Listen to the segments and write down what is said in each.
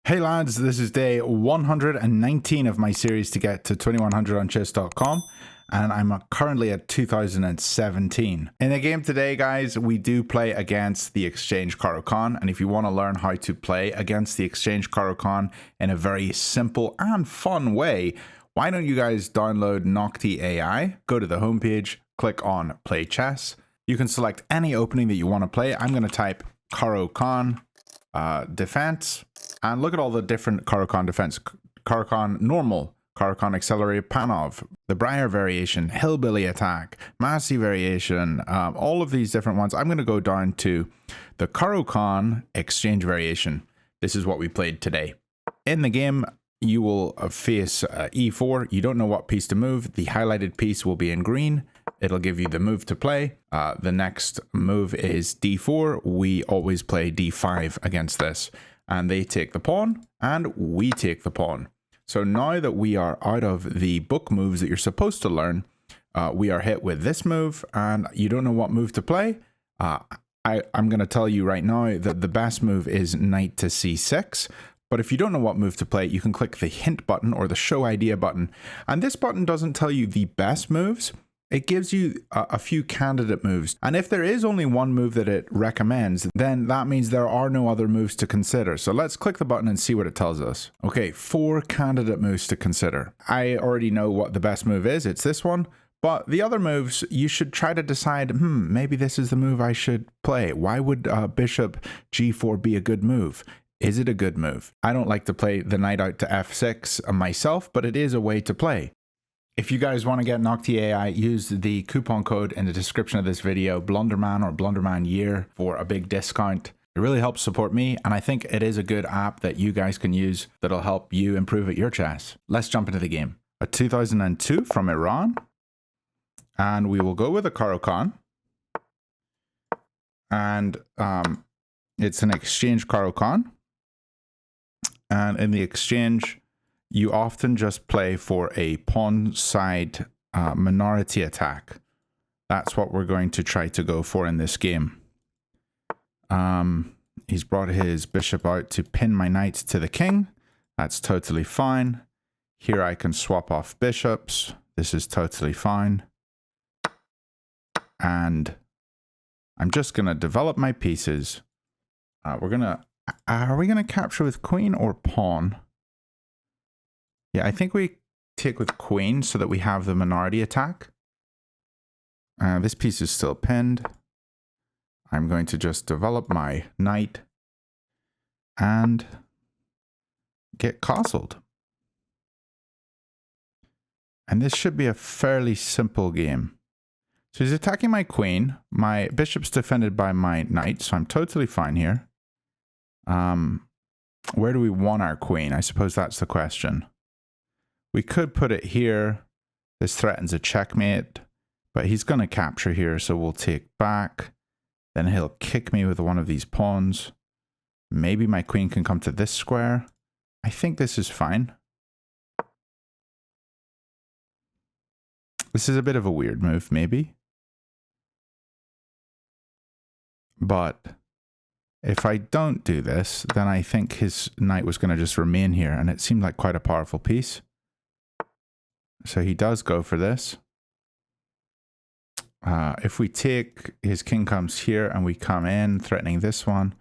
Hey lads, this is day 119 of my series to get to 2100 on chess.com, and I'm currently at 2017. In the game today, guys, we do play against the Exchange Caro Kann, and if you want to learn how to play against the Exchange Caro Kann in a very simple and fun way, why don't you guys download Noctie.ai, go to the homepage, click on Play Chess. You can select any opening that you want to play. I'm going to type Caro Kann Defense. And look at all the different Caro Kann Defense. Caro Kann Normal, Caro Kann Accelerated Panov, the Breyer variation, Hillbilly Attack, Massey variation, all of these different ones. I'm going to go down to the Caro Kann Exchange variation. This is what we played today. In the game, you will face e4. You don't know what piece to move. The highlighted piece will be in green. It'll give you the move to play. The next move is d4. We always play d5 against this. And they take the pawn, and we take the pawn. So now that we are out of the book moves that you're supposed to learn, we are hit with this move, and you don't know what move to play. I'm going to tell you right now that the best move is knight to c6. But if you don't know what move to play, you can click the hint button or the show idea button. And this button doesn't tell you the best moves. It gives you a few candidate moves. And if there is only one move that it recommends, then that means there are no other moves to consider. So let's click the button and see what it tells us. Okay, 4 candidate moves to consider. I already know what the best move is. It's this one. But the other moves, you should try to decide, maybe this is the move I should play. Why would bishop g4 be a good move? Is it a good move? I don't like to play the knight out to f6 myself, but it is a way to play. If you guys want to get Noctie.ai, use the coupon code in the description of this video, Blunderman or Blunderman Year, for a big discount. It really helps support me, and I think it is a good app that you guys can use that'll help you improve at your chess. Let's jump into the game. A 2002 from Iran, and we will go with a Caro Kann. And it's an exchange Caro Kann. And in the exchange, you often just play for a pawn side minority attack. That's what we're going to try to go for in this game. He's brought his bishop out to pin my knight to the king. That's totally fine. Here I can swap off bishops. This is totally fine. And I'm just going to develop my pieces. Are we going to capture with queen or pawn? Yeah, I think we take with queen so that we have the minority attack. This piece is still pinned. I'm going to just develop my knight and get castled. And this should be a fairly simple game. So he's attacking my queen. My bishop's defended by my knight, so I'm totally fine here. Where do we want our queen? I suppose that's the question. We could put it here. This threatens a checkmate, but he's going to capture here, so we'll take back. Then he'll kick me with one of these pawns. Maybe my queen can come to this square. I think this is fine. This is a bit of a weird move, maybe. But if I don't do this, then I think his knight was going to just remain here, and it seemed like quite a powerful piece. So he does go for this. If we take, his king comes here and we come in, threatening this one.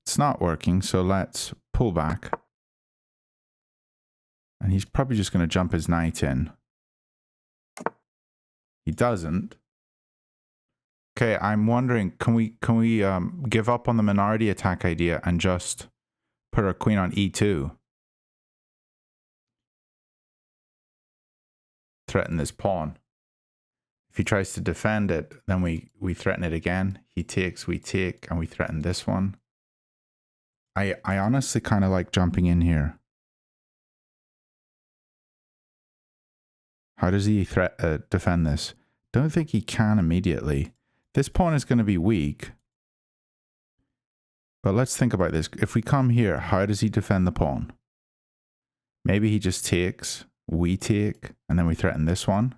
It's not working, so let's pull back. And he's probably just going to jump his knight in. He doesn't. Okay, I'm wondering, can we give up on the minority attack idea and just put our queen on e2? Threaten this pawn. If he tries to defend it, then we threaten it again. He takes, we take, and we threaten this one. I honestly kind of like jumping in here. How does he defend this? Don't think he can immediately. This pawn is going to be weak. But let's think about this. If we come here, how does he defend the pawn? Maybe he just takes, we take, and then we threaten this one.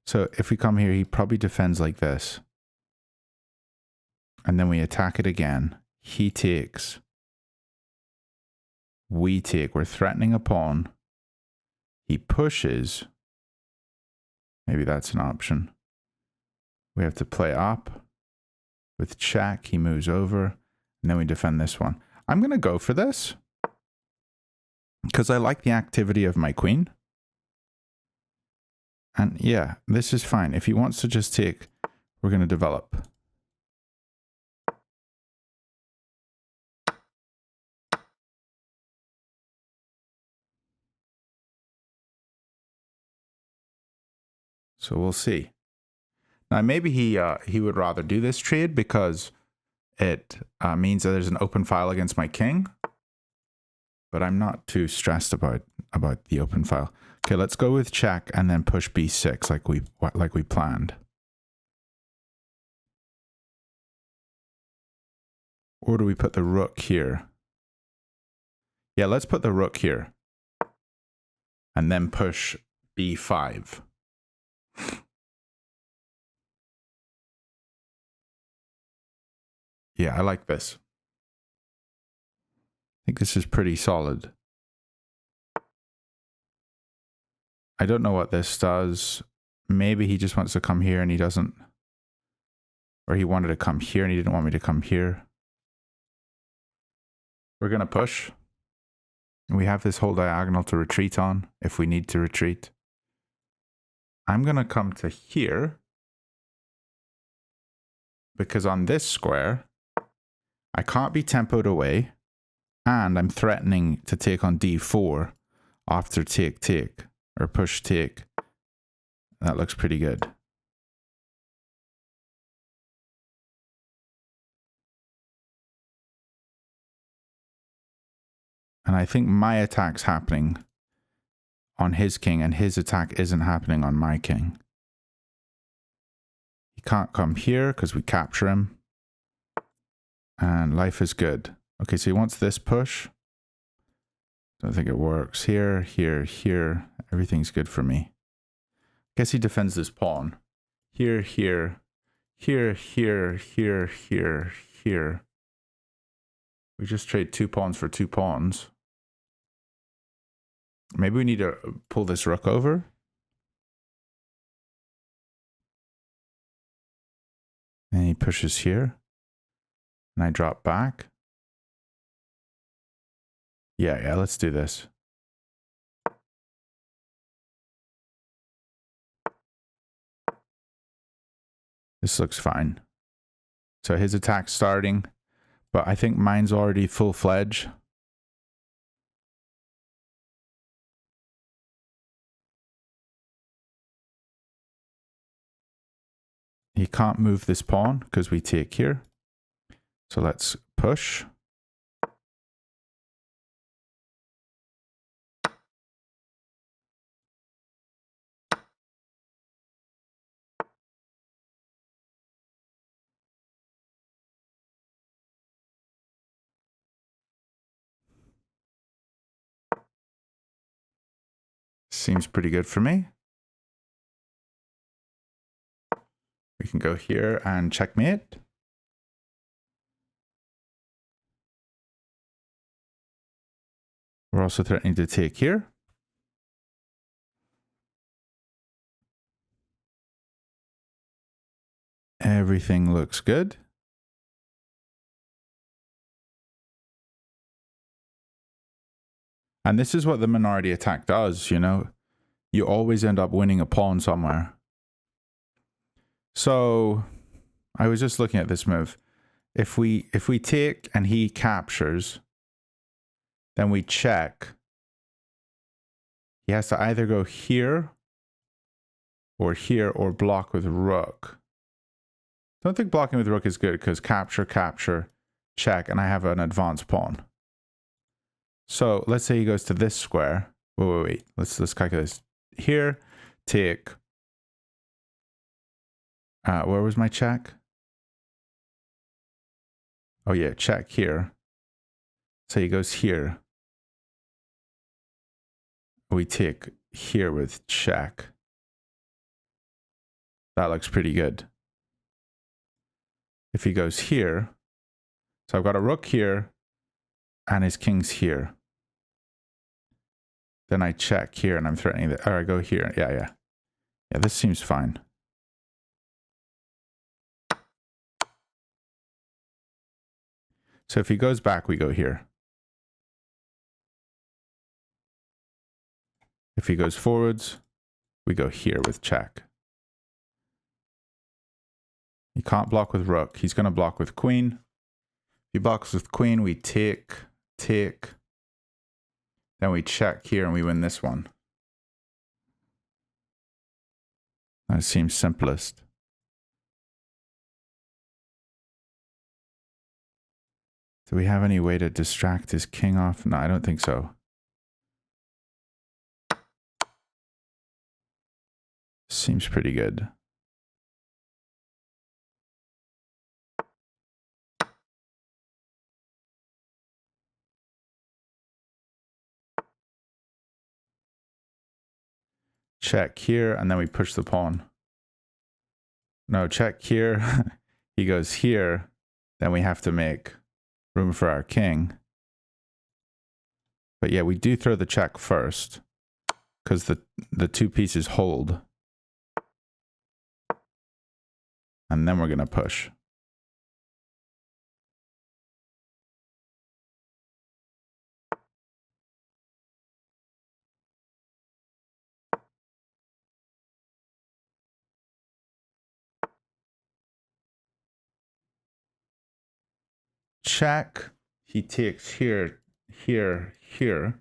So if we come here, he probably defends like this. And then we attack it again. He takes. we take. We're threatening a pawn. He pushes. Maybe that's an option. We have to play up. With check, he moves over. And then we defend this one. I'm going to go for this. Because I like the activity of my queen. And yeah, this is fine. If he wants to just take, we're going to develop. So we'll see. Now maybe he would rather do this trade because it means that there's an open file against my king. But I'm not too stressed about the open file. Okay, let's go with check and then push b6 like we planned. Or do we put the rook here? Yeah, let's put the rook here. And then push b5. Yeah, I like this. I think this is pretty solid. I don't know what this does. Maybe he just wants to come here and he doesn't. Or he wanted to come here and he didn't want me to come here. We're going to push. We have this whole diagonal to retreat on if we need to retreat. I'm going to come to here. Because on this square, I can't be tempoed away. And I'm threatening to take on d4 after take, take. Or push, take. That looks pretty good. And I think my attack's happening on his king, and his attack isn't happening on my king. He can't come here because we capture him. And life is good. Okay, so he wants this push. Don't think it works. Here, here, here. Everything's good for me. Guess he defends this pawn. Here, here, here, here, here, here, here. We just trade 2 pawns for 2 pawns. Maybe we need to pull this rook over. And he pushes here. And I drop back. Yeah, let's do this. This looks fine. So his attack's starting, but I think mine's already full-fledged. He can't move this pawn because we take here. So let's push. Seems pretty good for me. We can go here and checkmate. We're also threatening to take here. Everything looks good. And this is what the minority attack does, you know. You always end up winning a pawn somewhere. So I was just looking at this move. If we take and he captures, then we check. He has to either go here or block with rook. Don't think blocking with rook is good because capture, capture, check, and I have an advanced pawn. So let's say he goes to this square. Wait. Let's calculate this. Here, take. Where was my check? Oh yeah, check here. So he goes here. We take here with check. That looks pretty good. If he goes here, so I've got a rook here and his king's here. Then I check here and I'm threatening that, or I go here. Yeah, this seems fine. So if he goes back, we go here. If he goes forwards, we go here with check. He can't block with rook. He's going to block with queen. If he blocks with queen, we take. Then we check here and we win this one. That seems simplest. Do we have any way to distract his king off? No, I don't think so. Seems pretty good. Check here, and then we push the pawn. No, check here. He goes here. Then we have to make room for our king. But yeah, we do throw the check first, because the two pieces hold. And then we're going to push. Check. He takes here, here, here.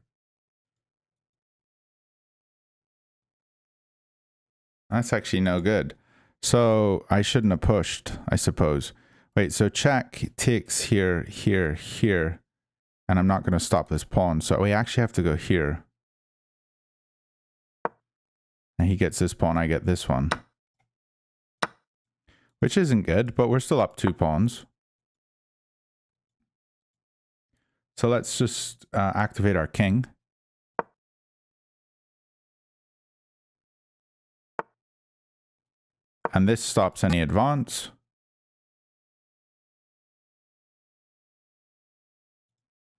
That's actually no good. So I shouldn't have pushed, I suppose. Wait, so check takes here, here, here. And I'm not going to stop this pawn. So we actually have to go here. And he gets this pawn, I get this one. Which isn't good, but we're still up 2 pawns. So let's just activate our king. And this stops any advance.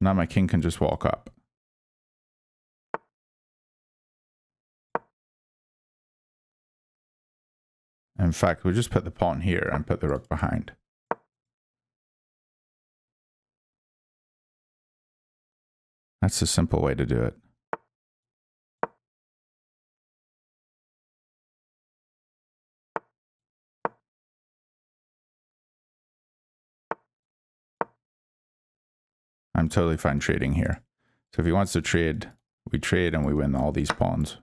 Now my king can just walk up. In fact, we'll just put the pawn here and put the rook behind. That's a simple way to do it. I'm totally fine trading here. So if he wants to trade, we trade and we win all these pawns.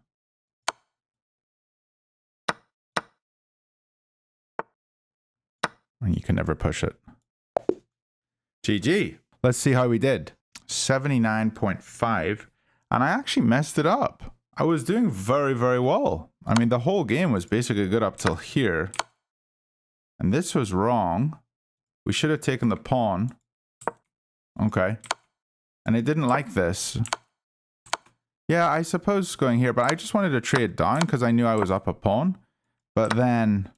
And you can never push it. GG. Let's see how we did. 79.5. And I actually messed it up. I was doing very, very well. I mean, the whole game was basically good up till here. And this was wrong. We should have taken the pawn. Okay. And it didn't like this. Yeah, I suppose going here, but I just wanted to trade down because I knew I was up a pawn. But then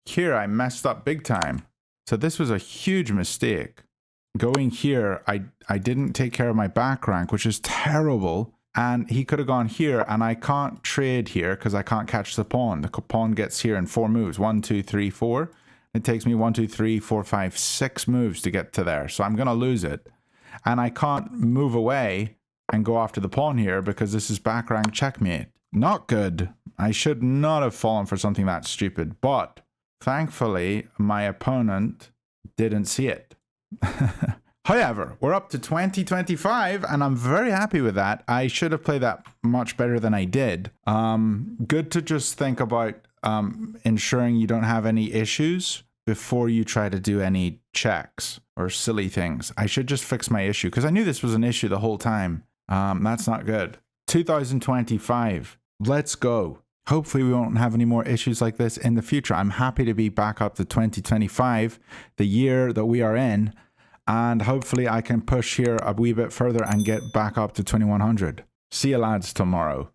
here I messed up big time. So this was a huge mistake. Going here, I didn't take care of my back rank, which is terrible. And he could have gone here, and I can't trade here because I can't catch the pawn. The pawn gets here in 4 moves. 1, 2, 3, 4. It takes me 1, 2, 3, 4, 5, 6 moves to get to there. So I'm going to lose it. And I can't move away and go after the pawn here because this is back rank checkmate. Not good. I should not have fallen for something that stupid. But thankfully, my opponent didn't see it. However, we're up to 2025 and I'm very happy with that. I should have played that much better than I did. Good to just think about ensuring you don't have any issues before you try to do any checks or silly things. I should just fix my issue because I knew this was an issue the whole time. That's not good. 2025. Let's go. Hopefully we won't have any more issues like this in the future. I'm happy to be back up to 2025, the year that we are in. And hopefully I can push here a wee bit further and get back up to 2100. See you lads tomorrow.